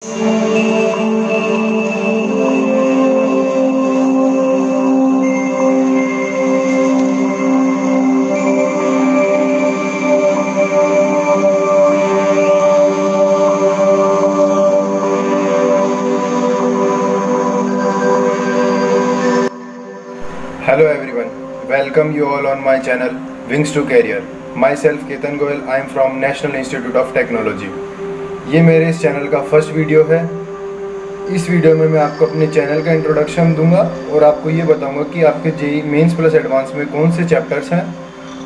Hello everyone, welcome you all on my channel Wings to Career. Myself Ketan Goyal, I am from National Institute of Technology. ये मेरे इस channel का first video है। इस video में मैं आपको अपने चैनल का इंट्रोडक्शन दूंगा और आपको ये बताऊंगा कि आपके जेईई मेंस प्लस एडवांस में कौन से चैप्टर्स हैं,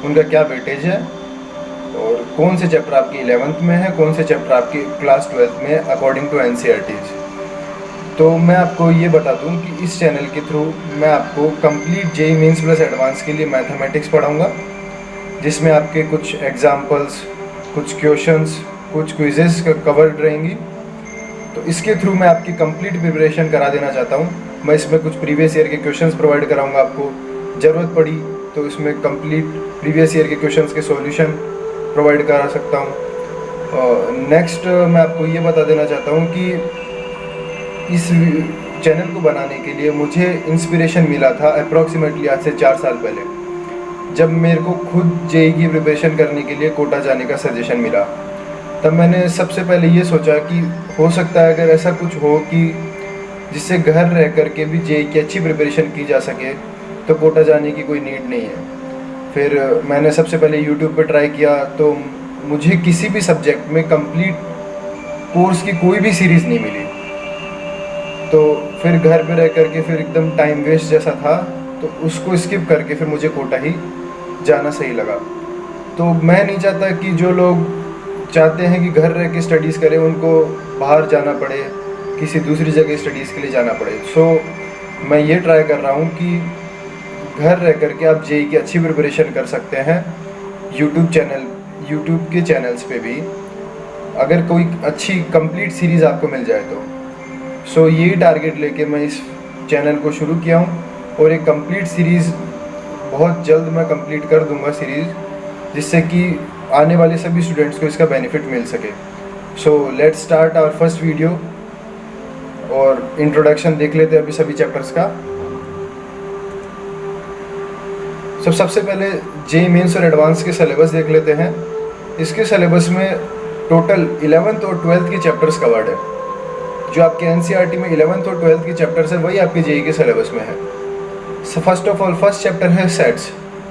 उनका क्या वेटेज है और कौन से चैप्टर आपकी 11th में है, कौन से चैप्टर आपकी क्लास 12th में अकॉर्डिंग टू NCERTs। तो मैं आपको ये बता दूं कि इस चैनल के थ्रू मैं आपको complete JEE mains plus advance के लिए मैथमेटिक्स पढ़ाऊंगा, जिसमें आपके कुछ एग्जांपल्स, कुछ क्वेश्चंस, कुछ क्विजेस कवर्ड रहेंगी। तो इसके थ्रू मैं आपकी कंप्लीट प्रिपरेशन करा देना चाहता हूं। मैं इसमें कुछ प्रीवियस ईयर के क्वेश्चंस प्रोवाइड कराऊंगा आपको, ज़रूरत पड़ी तो इसमें कंप्लीट प्रीवियस ईयर के क्वेश्चंस के सॉल्यूशन प्रोवाइड करा सकता हूँ। नेक्स्ट मैं आपको ये बता देना चाहता हूँ कि इस चैनल को बनाने के लिए मुझे इंस्पिरेशन मिला था अप्रॉक्सीमेटली आज से 4 साल पहले, जब मेरे को खुद जेईई की प्रिपरेशन करने के लिए कोटा जाने का सजेशन मिला। तब मैंने सबसे पहले ये सोचा कि हो सकता है अगर ऐसा कुछ हो कि जिससे घर रह कर के भी जेईई की अच्छी प्रिपरेशन की जा सके तो कोटा जाने की कोई नीड नहीं है। फिर मैंने सबसे पहले यूट्यूब पर ट्राई किया, तो मुझे किसी भी सब्जेक्ट में कंप्लीट कोर्स की कोई भी सीरीज़ नहीं मिली। तो फिर घर पे रह करके फिर एकदम टाइम वेस्ट जैसा था, तो उसको स्किप करके फिर मुझे कोटा ही जाना सही लगा। तो मैं नहीं चाहता कि जो लोग चाहते हैं कि घर रह के स्टडीज़ करें उनको बाहर जाना पड़े, किसी दूसरी जगह स्टडीज़ के लिए जाना पड़े। सो मैं ये ट्राई कर रहा हूँ कि घर रह करके आप जेईई की अच्छी प्रिपरेशन कर सकते हैं यूट्यूब के चैनल्स पे भी, अगर कोई अच्छी कंप्लीट सीरीज़ आपको मिल जाए तो। सो यही टारगेट लेके मैं इस चैनल को शुरू किया हूँ और एक कंप्लीट सीरीज़ बहुत जल्द मैं कंप्लीट कर दूंगा सीरीज़, जिससे कि आने वाले सभी स्टूडेंट्स को इसका बेनिफिट मिल सके। So let's start our first video और इंट्रोडक्शन देख लेते हैं अभी सभी चैप्टर्स का। सबसे पहले जेईई मेंस और एडवांस के सिलेबस देख लेते हैं। इसके सिलेबस में टोटल 11th और 12th के चैप्टर्स कवर्ड है। जो आपके NCERT में 11th और 12th के चैप्टर्स है वही आपके जेईई के सिलेबस में है। First of all first chapter है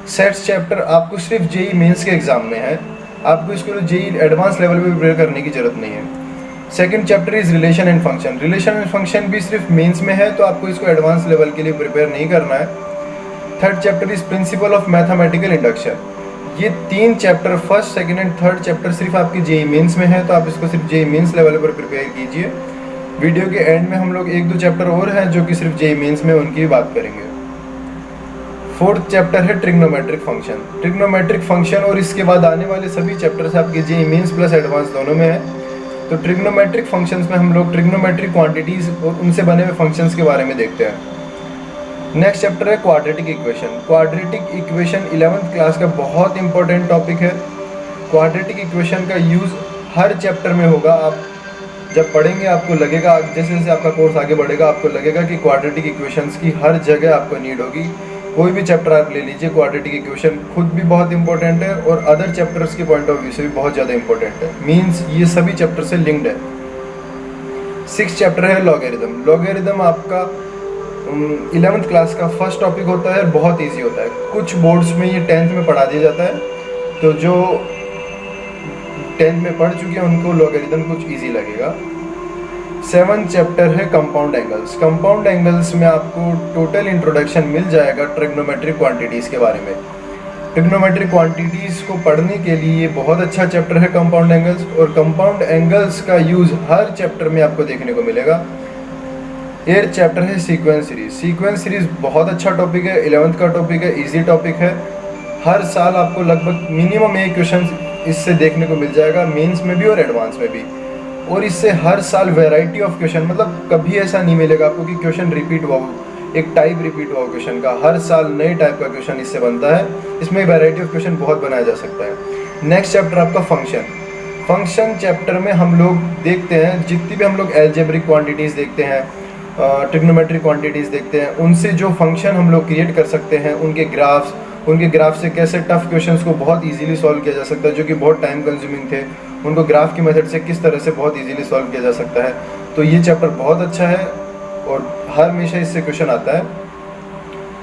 सेट्स चैप्टर आपको सिर्फ जेईई मेंस के एग्जाम में है, आपको इसको जेईई एडवांस लेवल पे प्रिपेयर करने की जरूरत नहीं है। Second chapter is relation and function भी सिर्फ मेंस में है, तो आपको इसको एडवांस लेवल के लिए प्रिपेयर नहीं करना है। Third chapter is principle of mathematical induction. ये 3 chapter first, second and third chapter सिर्फ आपके जेईई मेंस में है, तो आप इसको सिर्फ जेईई मेंस लेवल पर प्रिपेयर कीजिए। वीडियो के एंड में हम लोग 1-2 चैप्टर और हैं जो कि सिर्फ जेईई मेंस में, उनकी भी बात करेंगे। फोर्थ चैप्टर है ट्रिग्नोमेट्रिक फंक्शन और इसके बाद आने वाले सभी चैप्टर्स आपके जेईई मेंस प्लस एडवांस दोनों में है। तो ट्रिग्नोमेट्रिक फंक्शंस में हम लोग ट्रिग्नोमेट्रिक क्वांटिटीज़ और उनसे बने हुए फंक्शंस के बारे में देखते हैं। नेक्स्ट चैप्टर है क्वाड्रेटिक इक्वेशन 11th क्लास का बहुत इंपॉर्टेंट टॉपिक है। क्वाड्रेटिक इक्वेशन का यूज़ हर चैप्टर में होगा। आप जब पढ़ेंगे आपको लगेगा, जैसे जैसे आपका कोर्स आगे बढ़ेगा आपको लगेगा कि क्वाड्रेटिक इक्वेशंस की हर जगह आपको नीड होगी। कोई भी चैप्टर आप ले लीजिए, क्वाड्रेटिक इक्वेशन खुद भी बहुत इंपॉर्टेंट है और अदर चैप्टर्स के पॉइंट ऑफ व्यू से भी बहुत ज़्यादा इंपॉर्टेंट है। मीन्स ये सभी चैप्टर से लिंक्ड है। 6th चैप्टर है लॉगरिदम आपका 11th क्लास का फर्स्ट टॉपिक होता है, बहुत ईजी होता है। कुछ बोर्ड्स में ये 10th में पढ़ा दिया जाता है, तो जो 10th में पढ़ चुके हैं उनको लॉगरिदम कुछ इजी लगेगा। 7th चैप्टर है कंपाउंड एंगल्स में आपको टोटल इंट्रोडक्शन मिल जाएगा ट्रिग्नोमेट्रिक क्वांटिटीज़ के बारे में। ट्रिग्नोमेट्रिक क्वांटिटीज़ को पढ़ने के लिए बहुत अच्छा चैप्टर है कंपाउंड एंगल्स, और कंपाउंड एंगल्स का यूज़ हर चैप्टर में आपको देखने को मिलेगा। 8th चैप्टर है सीक्वेंस सीरीज बहुत अच्छा टॉपिक है, 11th का टॉपिक है, इजी टॉपिक है। हर साल आपको लगभग मिनिमम 1 क्वेश्चन इससे देखने को मिल जाएगा, मेंस में भी और एडवांस में भी। और इससे हर साल वैरायटी ऑफ क्वेश्चन, मतलब कभी ऐसा नहीं मिलेगा आपको कि क्वेश्चन रिपीट हुआ हो, एक टाइप रिपीट हुआ क्वेश्चन का। हर साल नए टाइप का क्वेश्चन इससे बनता है। इसमें वैरायटी ऑफ क्वेश्चन बहुत बनाया जा सकता है। नेक्स्ट चैप्टर आपका फंक्शन चैप्टर में हम लोग देखते हैं जितनी भी हम लोग एल्जेब्रिक क्वांटिटीज़ देखते हैं, ट्रिग्नोमेट्रिक क्वांटिटीज़ देखते हैं, उनसे जो फंक्शन हम लोग क्रिएट कर सकते हैं, उनके ग्राफ से कैसे टफ क्वेश्चंस को बहुत इजीली सॉल्व किया जा सकता है जो कि बहुत टाइम कंज्यूमिंग थे, उनको ग्राफ की मेथड से किस तरह से बहुत इजीली सॉल्व किया जा सकता है। तो ये चैप्टर बहुत अच्छा है और हर हमेशा इससे क्वेश्चन आता है।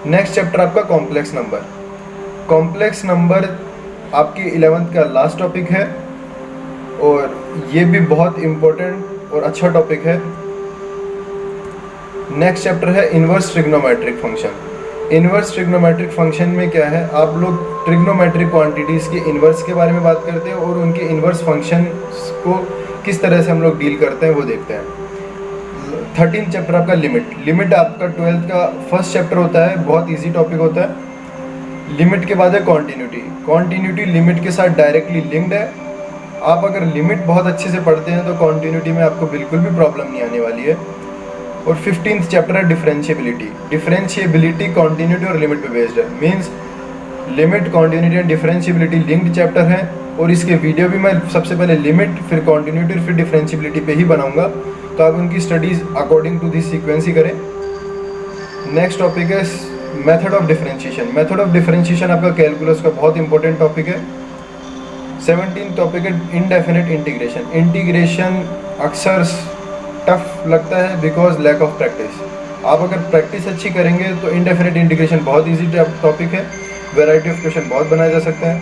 नेक्स्ट चैप्टर आपका कॉम्प्लेक्स नंबर। कॉम्प्लेक्स नंबर आपकी 11th का लास्ट टॉपिक है और ये भी बहुत इम्पोर्टेंट और अच्छा टॉपिक है। नेक्स्ट चैप्टर है inverse trigonometric function. Inverse trigonometric function में क्या है, आप लोग ट्रिग्नोमेट्रिक क्वांटिटीज़ के इन्वर्स के बारे में बात करते हैं और उनके इन्वर्स फंक्शन को किस तरह से हम लोग डील करते हैं वो देखते हैं। 13th चैप्टर आपका लिमिट आपका 12th का फर्स्ट चैप्टर होता है, बहुत ईजी टॉपिक होता है। लिमिट के बाद है कॉन्टीन्यूटी लिमिट के साथ डायरेक्टली लिंक्ड है। आप अगर लिमिट बहुत अच्छे से पढ़ते हैं तो कॉन्टीन्यूटी में आपको बिल्कुल भी प्रॉब्लम नहीं आने वाली है। और 15th चैप्टर है डिफरेंशिएबिलिटी कॉन्टीन्यूटी और लिमिट पे बेस्ड है। Means limit, continuity and differentiability linked chapter है और इसके वीडियो भी मैं सबसे पहले लिमिट, फिर कॉन्टीन्यूटी और फिर डिफरेंशिएबिलिटी पे ही बनाऊंगा, तो आप उनकी studies according to this sequence ही करें। नेक्स्ट टॉपिक है method of differentiation. Method of differentiation आपका कैलकुलस का बहुत इंपॉर्टेंट टॉपिक है। 17th टॉपिक है इनडेफिनेट इंटीग्रेशन। इंटीग्रेशन अक्सर टफ लगता है बिकॉज लैक ऑफ प्रैक्टिस। आप अगर प्रैक्टिस अच्छी करेंगे तो इनडेफिनेट इंटीग्रेशन बहुत इजी टॉपिक है, वैरायटी ऑफ क्वेश्चन बहुत बनाया जा सकता है।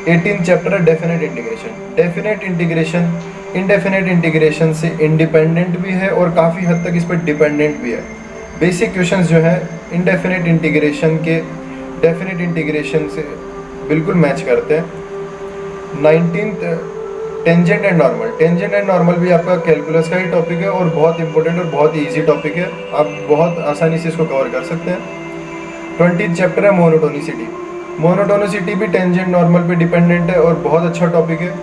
18th चैप्टर है definite integration. Definite integration indefinite integration से इंडिपेंडेंट भी है और काफ़ी हद तक इस पर डिपेंडेंट भी है। बेसिक क्वेश्चंस जो हैं इनडेफिनेट इंटीग्रेशन के डेफिनेट इंटीग्रेशन से बिल्कुल मैच करते हैं। 19th tangent and normal. Tangent and normal भी आपका कैलकुलस का ही टॉपिक है और बहुत इंपॉर्टेंट और बहुत ईजी टॉपिक है, आप बहुत आसानी से इसको कवर कर सकते हैं। 20th चैप्टर है मोनोटोनिसिटी। मोनोटोनिसिटी भी टेंजेंट नॉर्मल पे डिपेंडेंट है और बहुत अच्छा टॉपिक है।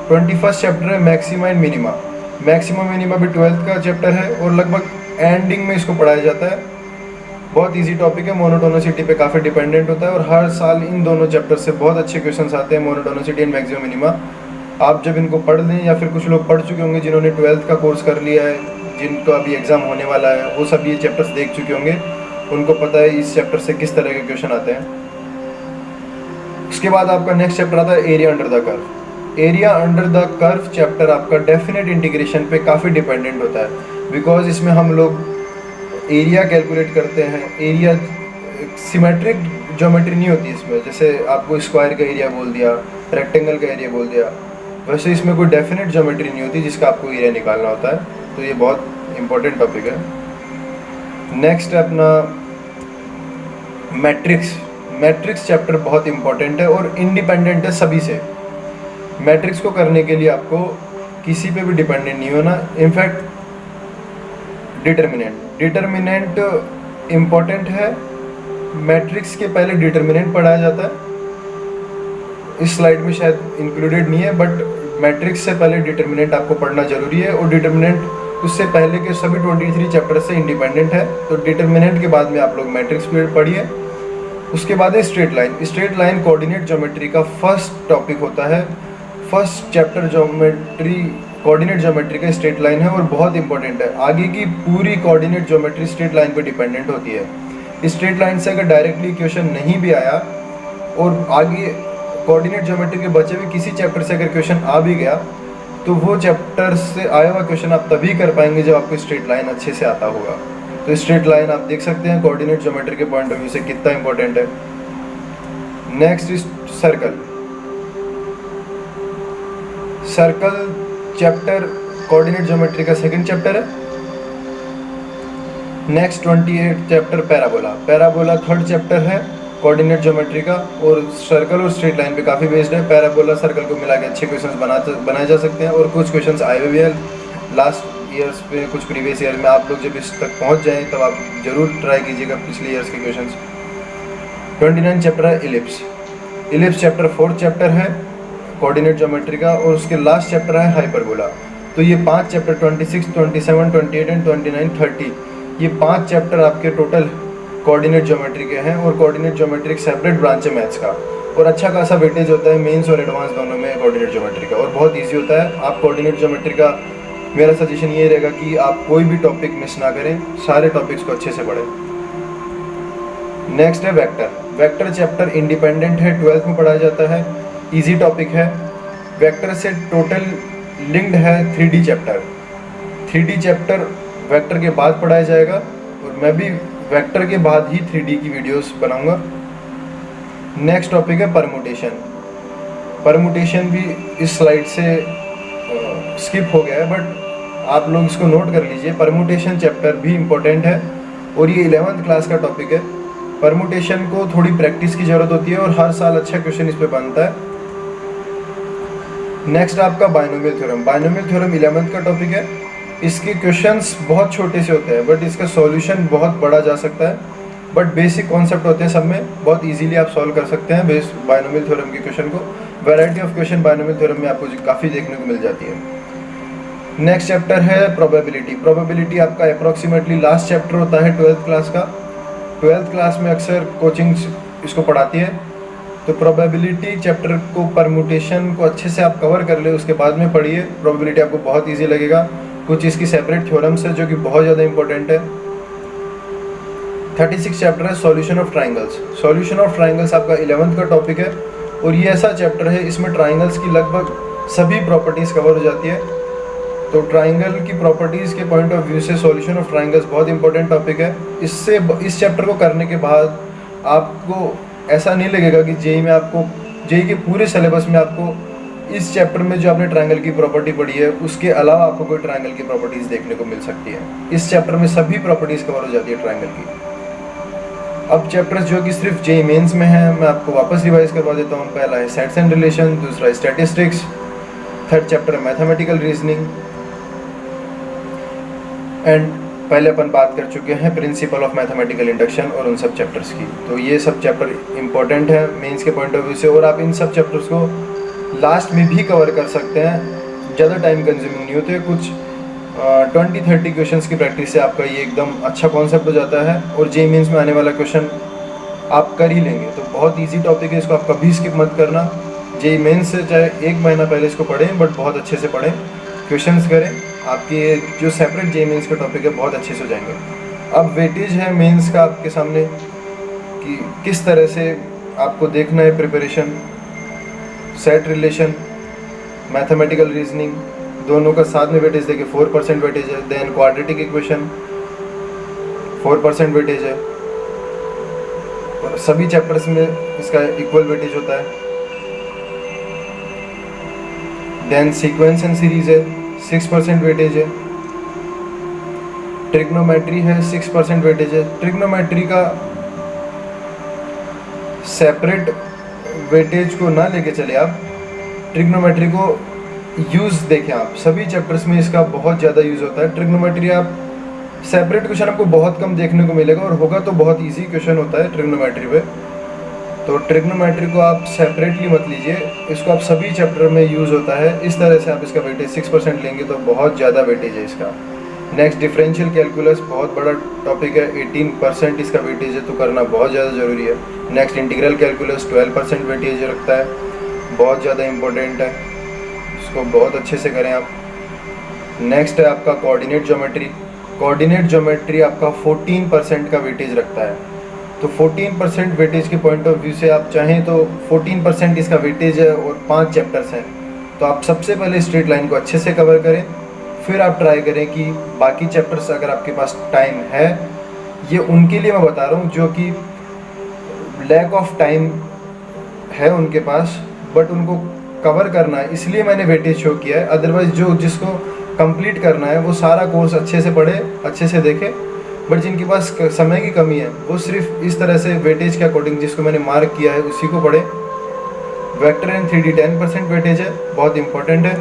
21st चैप्टर है maxima and minima. Maxima minima भी 12th का चैप्टर है और लगभग एंडिंग में इसको पढ़ाया जाता है। बहुत इजी टॉपिक है, मोनोटोनिसिटी पे काफ़ी डिपेंडेंट होता है और हर साल इन दोनों चैप्टर से बहुत अच्छे क्वेश्चंस आते हैं, मोनोटोनिसिटी एंड मैक्सिमा मिनिमा। आप जब इनको पढ़ लें या फिर कुछ लोग पढ़ चुके होंगे जिन्होंने 12th का कोर्स कर लिया है, जिनको अभी एग्ज़ाम होने वाला है, वो सब ये चैप्टर्स देख चुके होंगे, उनको पता है इस चैप्टर से किस तरह के क्वेश्चन आते हैं। उसके बाद आपका नेक्स्ट चैप्टर आता है area under the curve. Area under the curve chapter आपका डेफिनेट इंटीग्रेशन पे काफ़ी डिपेंडेंट होता है बिकॉज इसमें हम लोग एरिया कैलकुलेट करते हैं। एरिया सिमेट्रिक ज्योमेट्री नहीं होती इसमें, जैसे आपको स्क्वायर का एरिया बोल दिया, रेक्टेंगल का एरिया बोल दिया, वैसे इसमें कोई डेफिनेट ज्योमेट्री नहीं होती जिसका आपको एरिया निकालना होता है। तो ये बहुत इंपॉर्टेंट टॉपिक है। नेक्स्ट है अपना मैट्रिक्स। मैट्रिक्स चैप्टर बहुत इंपॉर्टेंट है और इंडिपेंडेंट है सभी से। मैट्रिक्स को करने के लिए आपको किसी पे भी डिपेंडेंट नहीं होना। इनफैक्ट डिटर्मिनेंट इम्पॉर्टेंट है। मैट्रिक्स के पहले डिटर्मिनेंट पढ़ाया जाता है, इस स्लाइड में शायद इंक्लूडेड नहीं है, बट मैट्रिक्स से पहले डिटर्मिनेंट आपको पढ़ना जरूरी है और डिटर्मिनेंट उससे पहले के सभी 23 चैप्टर से इंडिपेंडेंट है। तो डिटर्मिनेंट के बाद में आप लोग मैट्रिक्स पीरियड पढ़िए। उसके बाद है straight line. Straight line coordinate geometry का फर्स्ट टॉपिक होता है। First chapter geometry coordinate geometry का स्ट्रेट लाइन है और बहुत इंपॉर्टेंट है। आगे की पूरी कोऑर्डिनेट ज्योमेट्री स्ट्रेट लाइन पे डिपेंडेंट होती है। स्ट्रेट लाइन से अगर डायरेक्टली क्वेश्चन नहीं भी आया और आगे कोऑर्डिनेट ज्योमेट्री के बचे हुए किसी चैप्टर से अगर क्वेश्चन आ भी गया तो वो चैप्टर से आया हुआ क्वेश्चन आप तभी कर पाएंगे जब आपको स्ट्रेट लाइन अच्छे से आता होगा। तो स्ट्रेट लाइन आप देख सकते हैं कोऑर्डिनेट ज्योमेट्री के पॉइंट ऑफ व्यू से कितना इंपॉर्टेंट है। Next is circle. Circle chapter coordinate geometry का सेकंड चैप्टर है। Next 28 chapter parabola. Parabola third chapter है कोऑर्डिनेट ज्योमेट्री का और सर्कल और स्ट्रेट लाइन पे काफ़ी बेस्ड है। पैराबोला सर्कल को मिला के अच्छे क्वेश्चंस बनाए जा सकते हैं और कुछ क्वेश्चंस आए हुए भी हैं लास्ट ईयर्स पे, कुछ प्रीवियस ईयर में। आप लोग जब इस तक पहुंच जाएं तब आप जरूर ट्राई कीजिएगा पिछले ईयर्स के क्वेश्चंस। 29 चैप्टर है ellipse. Ellipse chapter fourth chapter है कोऑर्डिनेट ज्योमेट्री का और उसके लास्ट चैप्टर है हाइपरबोला। तो ये 5 चैप्टर 26, 27, 28 एंड 29, 30 ये 5 चैप्टर आपके टोटल कोऑर्डिनेट ज्योमेट्री के हैं और कोऑर्डिनेट ज्योमेट्री एक सेपरेट ब्रांच है मैथ्स का। और अच्छा खासा वेटेज होता है मेंस और एडवांस दोनों में कोऑर्डिनेट ज्योमेट्री का, और बहुत इजी होता है। आप कोऑर्डिनेट ज्योमेट्री का मेरा सजेशन ये रहेगा कि आप कोई भी टॉपिक मिस ना करें, सारे टॉपिक्स को अच्छे से पढ़ें। नेक्स्ट है वेक्टर। वेक्टर चैप्टर इंडिपेंडेंट है, 12th में पढ़ाया जाता है, इजी टॉपिक है। वेक्टर से टोटल लिंक्ड है 3D chapter. 3D chapter vector के बाद पढ़ाया जाएगा, और मैं भी वेक्टर के बाद ही 3D की वीडियोस बनाऊंगा। नेक्स्ट टॉपिक है परमुटेशन। परमुटेशन भी इस स्लाइड से स्किप हो गया है, बट आप लोग इसको नोट कर लीजिए। परमुटेशन चैप्टर भी इम्पोर्टेंट है और ये 11th क्लास का टॉपिक है। परमुटेशन को थोड़ी प्रैक्टिस की ज़रूरत होती है और हर साल अच्छा क्वेश्चन इस पे बनता है। नेक्स्ट आपका binomial theorem. Binomial theorem 11th का टॉपिक है। इसके क्वेश्चंस बहुत छोटे से होते हैं, बट इसका सॉल्यूशन बहुत बड़ा जा सकता है। बट बेसिक कॉन्सेप्ट होते हैं सब में, बहुत इजीली आप सॉल्व कर सकते हैं बेस बाइनोमियल थ्योरम के क्वेश्चन को। Variety of question binomial theorem में आपको काफ़ी देखने को मिल जाती है। नेक्स्ट चैप्टर है प्रोबेबिलिटी। प्रोबेबिलिटी आपका अप्रॉक्सीमेटली लास्ट चैप्टर होता है 12th क्लास का। 12th क्लास में अक्सर कोचिंग इसको पढ़ाती है, तो प्रोबेबिलिटी चैप्टर को, परमुटेशन को अच्छे से आप कवर कर ले, उसके बाद में पढ़िए। प्रोबेबिलिटी आपको बहुत ईजी लगेगा। कुछ इसकी सेपरेट थ्योरम्स है जो कि बहुत ज़्यादा इंपॉर्टेंट है। 36 चैप्टर है solution of triangles. Solution of triangles आपका 11th का टॉपिक है, और ये ऐसा चैप्टर है इसमें ट्राइंगल्स की लगभग सभी प्रॉपर्टीज़ कवर हो जाती है। तो ट्राइंगल की प्रॉपर्टीज़ के पॉइंट ऑफ व्यू से सॉल्यूशन ऑफ ट्राइंगल्स बहुत इंपॉर्टेंट टॉपिक है। इस चैप्टर को करने के बाद आपको ऐसा नहीं लगेगा कि जेई में आपको, जेई के पूरे सिलेबस में आपको इस चैप्टर में जो आपने ट्रायंगल की प्रॉपर्टी पढ़ी है उसके अलावा आपको कोई ट्रायंगल की प्रॉपर्टीज़ देखने को मिल सकती है। इस चैप्टर में सभी प्रॉपर्टीज़ कवर हो जाती है ट्रायंगल की। अब चैप्टर्स जो कि सिर्फ जेई मेंस में हैं, मैं आपको वापस रिवाइज करवा देता हूँ। पहला है सेट्स एंड रिलेशन, दूसरा है स्टैटिस्टिक्स, थर्ड चैप्टर है मैथमेटिकल रीजनिंग, एंड पहले अपन बात कर चुके हैं प्रिंसिपल ऑफ मैथमेटिकल इंडक्शन और उन सब चैप्टर्स की। तो ये सब चैप्टर इंपॉर्टेंट है मेंस के पॉइंट ऑफ व्यू से, और आप इन सब चैप्टर्स को लास्ट में भी कवर कर सकते हैं। ज़्यादा टाइम कंज्यूमिंग नहीं होते। कुछ 20-30 क्वेश्चंस की प्रैक्टिस से आपका ये एकदम अच्छा कॉन्सेप्ट हो जाता है, और जेई मेंस में आने वाला क्वेश्चन आप कर ही लेंगे। तो बहुत ईजी टॉपिक है, इसको आप कभी स्किप मत करना। जेई मेंस से चाहे 1 महीना पहले इसको पढ़ें, बट बहुत अच्छे से पढ़ें, क्वेश्चंस करें। आपके जो सेपरेट जेई मेंस का टॉपिक है बहुत अच्छे से हो जाएंगे। अब वेटेज है मेंस का आपके सामने कि किस तरह से आपको देखना है preparation. Set relation, mathematical reasoning, दोनों का साथ में वेटेज देखिए 4% वेटेज है। देन क्वाड्रेटिक इक्वेशन 4% वेटेज है, और सभी चैप्टर्स में इसका इक्वल वेटेज होता है। देन सीक्वेंस एंड सीरीज है, 6% वेटेज है। ट्रिग्नोमेट्री है, 6% वेटेज है। ट्रिग्नोमेट्री का सेपरेट वेटेज को ना लेके चले आप, ट्रिग्नोमेट्री को यूज़ देखें आप। सभी चैप्टर्स में इसका बहुत ज़्यादा यूज़ होता है। ट्रिग्नोमेट्री आप सेपरेट क्वेश्चन आपको बहुत कम देखने को मिलेगा, और होगा तो बहुत इजी क्वेश्चन होता है ट्रिग्नोमेट्री पे। तो ट्रिग्नोमेट्री को आप सेपरेटली मत लीजिए, इसको आप सभी चैप्टर में यूज़ होता है। इस तरह से आप इसका वेटेज 6% लेंगे तो बहुत ज़्यादा वेटेज है इसका। नेक्स्ट डिफरेंशियल कैलकुलस, बहुत बड़ा टॉपिक है, 18% इसका वेटेज है, तो करना बहुत ज़्यादा ज़रूरी है। नेक्स्ट इंटीग्रल कैलकुलस 12% वेटेज रखता है, बहुत ज़्यादा इम्पोर्टेंट है, इसको बहुत अच्छे से करें आप। नेक्स्ट है आपका कोऑर्डिनेट ज्योमेट्री। कोऑर्डिनेट ज्योमेट्री आपका 14% का वेटेज रखता है। तो 14% वेटेज के पॉइंट ऑफ व्यू से आप चाहें तो 14% इसका वेटेज है और 5 चैप्टर्स हैं, तो आप सबसे पहले स्ट्रेट लाइन को अच्छे से कवर करें, फिर आप ट्राई करें कि बाकी चैप्टर्स अगर आपके पास टाइम है, ये उनके लिए मैं बता रहा हूँ जो कि लैक ऑफ टाइम है उनके पास, बट उनको कवर करना है, इसलिए मैंने वेटेज शो किया है। अदरवाइज जो जिसको कंप्लीट करना है वो सारा कोर्स अच्छे से पढ़े, अच्छे से देखे, बट जिनके पास समय की कमी है वो सिर्फ इस तरह से वेटेज के अकॉर्डिंग जिसको मैंने मार्क किया है उसी को पढ़े। वेक्टर एंड 3D 10% वेटेज है, बहुत इंपॉर्टेंट है।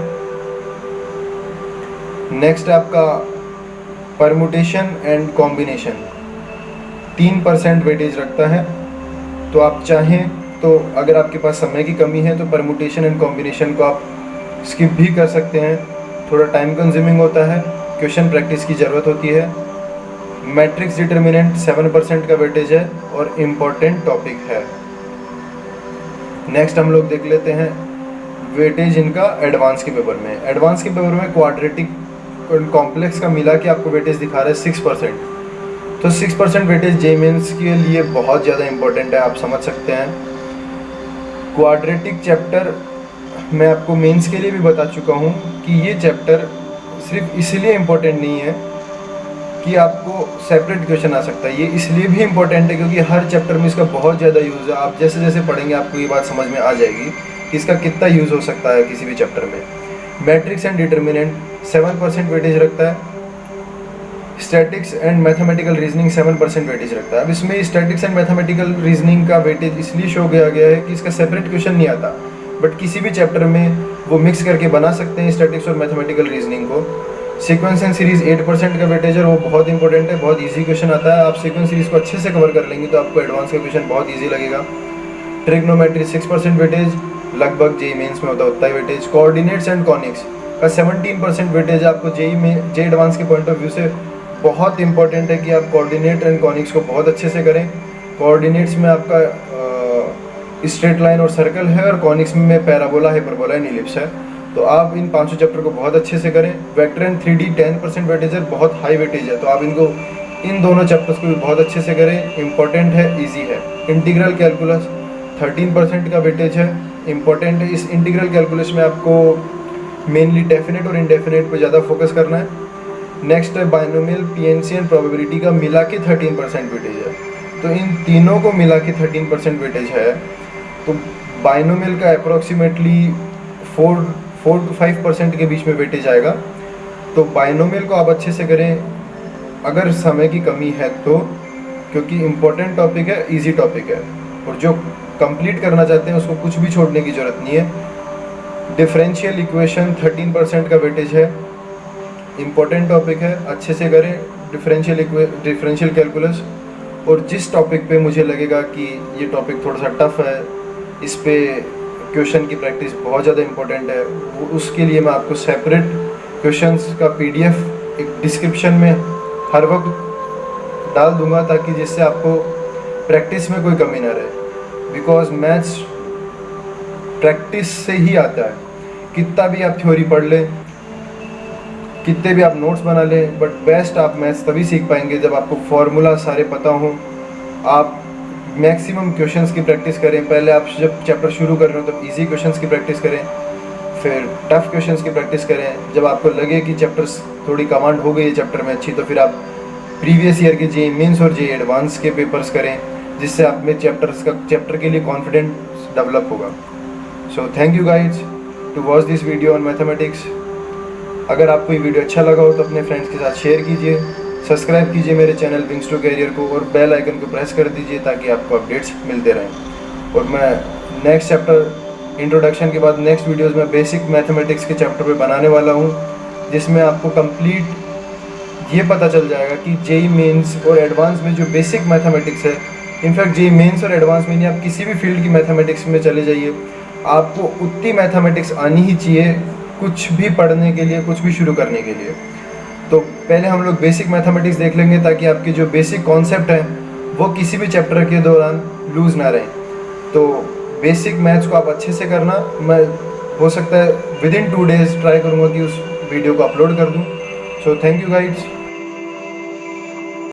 नेक्स्ट आपका परमुटेशन एंड कॉम्बिनेशन 3% वेटेज रखता है। तो आप चाहें तो अगर आपके पास समय की कमी है तो परमुटेशन एंड कॉम्बिनेशन को आप स्किप भी कर सकते हैं, थोड़ा टाइम कंज्यूमिंग होता है, क्वेश्चन प्रैक्टिस की ज़रूरत होती है। मैट्रिक्स डिटर्मिनेंट 7% का वेटेज है और इम्पॉर्टेंट टॉपिक है। नेक्स्ट हम लोग देख लेते हैं वेटेज इनका एडवांस के पेपर में। एडवांस के पेपर में क्वाड्रेटिक कॉम्प्लेक्स का मिला के आपको वेटेज दिखा रहा है 6%। तो 6% वेटेज जेईई मेंस के लिए बहुत ज़्यादा इंपॉर्टेंट है, आप समझ सकते हैं। क्वाड्रेटिक चैप्टर मैं आपको मेंस के लिए भी बता चुका हूँ कि ये चैप्टर सिर्फ इसलिए इम्पोर्टेंट नहीं है कि आपको सेपरेट क्वेश्चन आ सकता है, ये इसलिए भी इम्पोर्टेंट है क्योंकि हर चैप्टर में इसका बहुत ज़्यादा यूज़ है। आप जैसे जैसे पढ़ेंगे आपको ये बात समझ में आ जाएगी कि इसका कितना यूज़ हो सकता है किसी भी चैप्टर में। मैट्रिक्स एंड डिटर्मिनेंट 7% वेटेज रखता है। Statics and mathematical reasoning 7% weightage रखता है। अब इसमें स्टैटिक्स एंड मैथमेटिकल रीजनिंग का वेटेज इसलिए शो किया गया है कि इसका सेपरेट क्वेश्चन नहीं आता, बट किसी भी चैप्टर में वो मिक्स करके बना सकते हैं स्टैटिक्स और मैथमेटिकल रीजनिंग को। सीक्वेंस एंड सीरीज 8% का वेटेज है, वो बहुत इंपॉर्टेंट है, बहुत इजी क्वेश्चन आता है। आप सीक्वेंस सीरीज को अच्छे से कवर कर लेंगे तो आपको एडवांस का क्वेश्चन बहुत इजी लगेगा। ट्रिग्नोमेट्री 6% वेटेज, लगभग जेईई मेंस में होता है उतना ही वेटेज। कोऑर्डिनेट्स एंड कॉनिक्स का 17% वेटेज आपको जेईई में जेईई एडवांस के पॉइंट ऑफ व्यू से बहुत इंपॉर्टेंट है कि आप कोऑर्डिनेट एंड कॉनिक्स को बहुत अच्छे से करें। कोऑर्डिनेट्स में आपका स्ट्रेट लाइन और सर्कल है, और कॉनिक्स में पैराबोला, हाइपरबोला एंड इलिप्स है। तो आप इन 500 चैप्टर को बहुत अच्छे से करें। वेक्टर एंड 3D 10% वेटेज है, बहुत हाई वेटेज है, तो आप इनको इन दोनों चैप्टर्स को भी बहुत अच्छे से करें। इंपॉर्टेंट है, ईजी है। इंटीग्रल कैलकुलस 13% का वेटेज है, इंपॉर्टेंट है। इस इंटीग्रल कैलकुलस में आपको मेनली डेफिनेट और इनडेफिनेट पे ज़्यादा फोकस करना है। नेक्स्ट है बाइनोमियल, पीएनसी एंड प्रोबेबिलिटी का मिला के 13% वेटेज है। तो इन तीनों को मिला के 13% वेटेज है। तो बाइनोमियल का अप्रोक्सीमेटली 4 to 5% के बीच में वेटेज आएगा। तो बाइनोमियल को आप अच्छे से करें अगर समय की कमी है तो, क्योंकि इम्पोर्टेंट टॉपिक है, इजी टॉपिक है, और जो कंप्लीट करना चाहते हैं उसको कुछ भी छोड़ने की ज़रूरत नहीं है। डिफरेंशियल इक्वेशन 13% का वेटेज है, इम्पोर्टेंट टॉपिक है, अच्छे से करें डिफरेंशियल कैलकुलस। और जिस टॉपिक पे मुझे लगेगा कि ये टॉपिक थोड़ा सा टफ है, इस पे क्वेश्चन की प्रैक्टिस बहुत ज़्यादा इंपॉर्टेंट है, उसके लिए मैं आपको सेपरेट क्वेश्चंस का PDF एक डिस्क्रिप्शन में हर वक्त डाल दूंगा, ताकि जिससे आपको प्रैक्टिस में कोई कमी ना रहे। बिकॉज मैथ्स प्रैक्टिस से ही आता है। कितना भी आप थ्योरी पढ़ लें, कितने भी आप नोट्स बना लें, बट बेस्ट आप मैथ्स तभी सीख पाएंगे जब आपको फॉर्मूला सारे पता हों। आप मैक्सिमम क्वेश्चंस की प्रैक्टिस करें। पहले आप जब चैप्टर शुरू कर रहे हो तब इजी क्वेश्चंस की प्रैक्टिस करें, फिर टफ क्वेश्चंस की प्रैक्टिस करें। जब आपको लगे कि चैप्टर्स थोड़ी कमांड हो गई है चैप्टर में अच्छी, तो फिर आप प्रीवियस ईयर के जेईई मेंस और जेईई एडवांस के पेपर्स करें, जिससे आप में चैप्टर के लिए कॉन्फिडेंस डेवलप होगा। So thank you guys to watch this video on mathematics. अगर आपको ये वीडियो अच्छा लगा हो तो अपने फ्रेंड्स के साथ शेयर कीजिए, सब्सक्राइब कीजिए मेरे चैनल विंग्स टू कैरियर को, और बेल आइकन को प्रेस कर दीजिए ताकि आपको अपडेट्स मिलते रहें। और मैं नेक्स्ट चैप्टर इंट्रोडक्शन के बाद नेक्स्ट वीडियोस में बेसिक मैथमेटिक्स के चैप्टर पे बनाने वाला हूँ, जिसमें आपको कंप्लीट ये पता चल जाएगा कि जेईई मेंस और एडवांस में जो बेसिक मैथमेटिक्स है, इनफैक्ट जेईई मेंस और एडवांस में नहीं, आप किसी भी फील्ड की मैथमेटिक्स में चले जाइए, आपको उतनी मैथमेटिक्स आनी ही चाहिए कुछ भी पढ़ने के लिए, कुछ भी शुरू करने के लिए। तो पहले हम लोग बेसिक मैथमेटिक्स देख लेंगे, ताकि आपके जो बेसिक कॉन्सेप्ट हैं वो किसी भी चैप्टर के दौरान लूज़ ना रहें। तो बेसिक मैथ्स को आप अच्छे से करना। मैं हो सकता है विदिन 2 days ट्राई करूँगा कि उस वीडियो को अपलोड कर दूँ। सो थैंक यू गाइड्स।